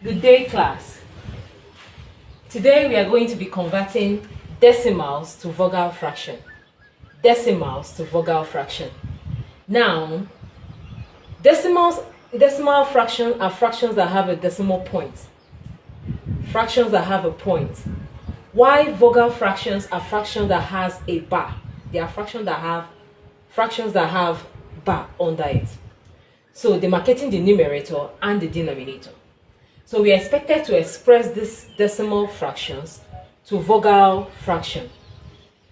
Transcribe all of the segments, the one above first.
Good day, class. Today we are going to be converting decimals to vulgar fraction. Decimals to vulgar fraction. Now, decimal fractions are fractions that have a decimal point. Fractions that have a point. While vulgar fractions are fractions that has a bar. They are fractions that have bar under it. So demarcating the numerator and the denominator. So we are expected to express these decimal fractions to vulgar fraction.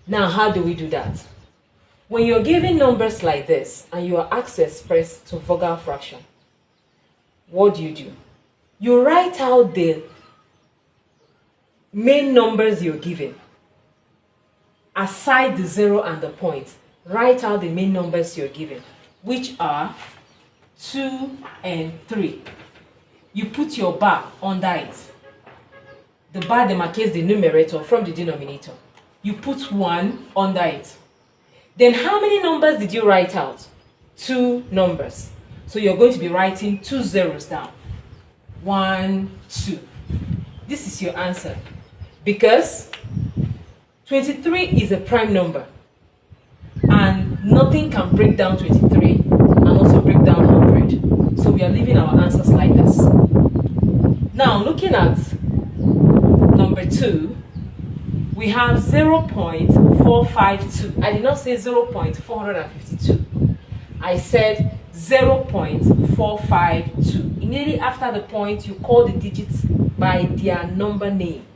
Now, how do we do that? When you're given numbers like this and you are asked to express to vulgar fraction, what do? You write out the main numbers you're given. Aside the 0 and the point, write out the main numbers you're given, which are 2 and 3. You put your bar under it. The bar demarcates the numerator from the denominator. You put 1 under it. Then how many numbers did you write out? 2 numbers. So you're going to be writing 2 zeros down. 1, 2. This is your answer. Because 23 is a prime number. And nothing can break down 23 and also break down 100. So we are leaving our answers like this. Now looking at number 2, we have 0.452. I did not say 0.452. I said 0.452. Immediately after the point, you call the digits by their number name,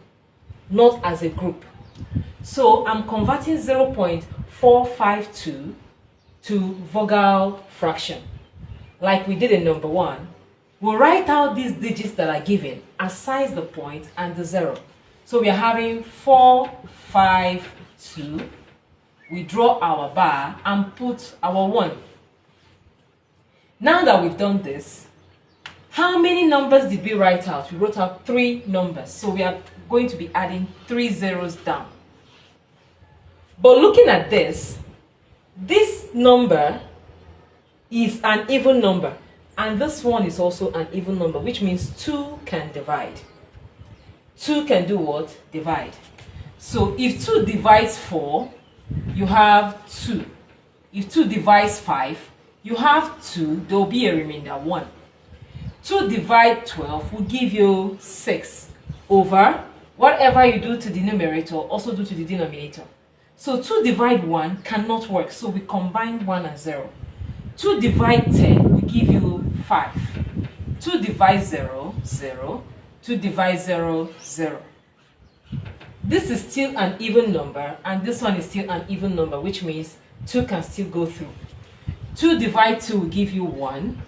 not as a group. So I'm converting 0.452 to vulgar fraction. Like we did in number 1, we'll write out these digits that are given, aside the point and the 0. So we are having 452. We draw our bar and put our 1. Now that we've done this, how many numbers did we write out? We wrote out 3 numbers. So we are going to be adding 3 zeros down. But looking at this number is an even number. And this one is also an even number, which means 2 can divide. 2 can do what? Divide. So if 2 divides 4, you have 2. If 2 divides 5, you have 2. There will be a remainder, 1. 2 divide 12 will give you 6 over whatever you do to the numerator, also do to the denominator. So 2 divide 1 cannot work, so we combine 1 and 0. 2 divide 10 will give you 5. 2 divide 0, 0. 2 divide 0, 0. This is still an even number, and this one is still an even number, which means 2 can still go through. 2 divide 2 will give you 1.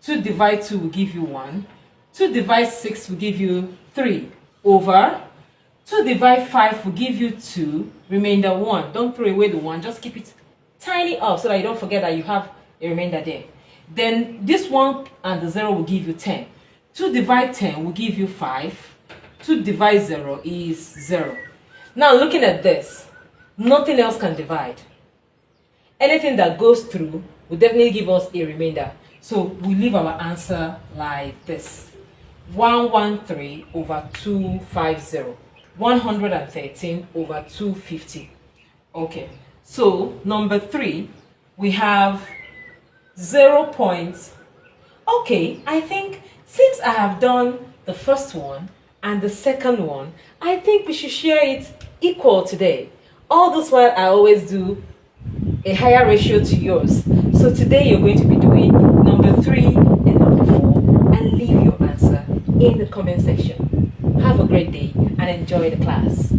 2 divide 2 will give you 1. 2 divide 6 will give you 3 over 2 divide 5 will give you 2, remainder 1. Don't throw away the 1, just keep it tiny up so that you don't forget that you have a remainder there. Then this 1 and the 0 will give you 10. 2 divide 10 will give you 5. 2 divide 0 is 0. Now looking at this, nothing else can divide. Anything that goes through will definitely give us a remainder. So we leave our answer like this. 113 over 250. 113 over 250. Okay, so number 3, we have 0. Okay, I think since I have done the first one and the second one, I think we should share it equal today. All this while I always do a higher ratio to yours. So today you're going to be doing number 3 and number 4 and leave your answer in the comment section. Have a great day and enjoy the class.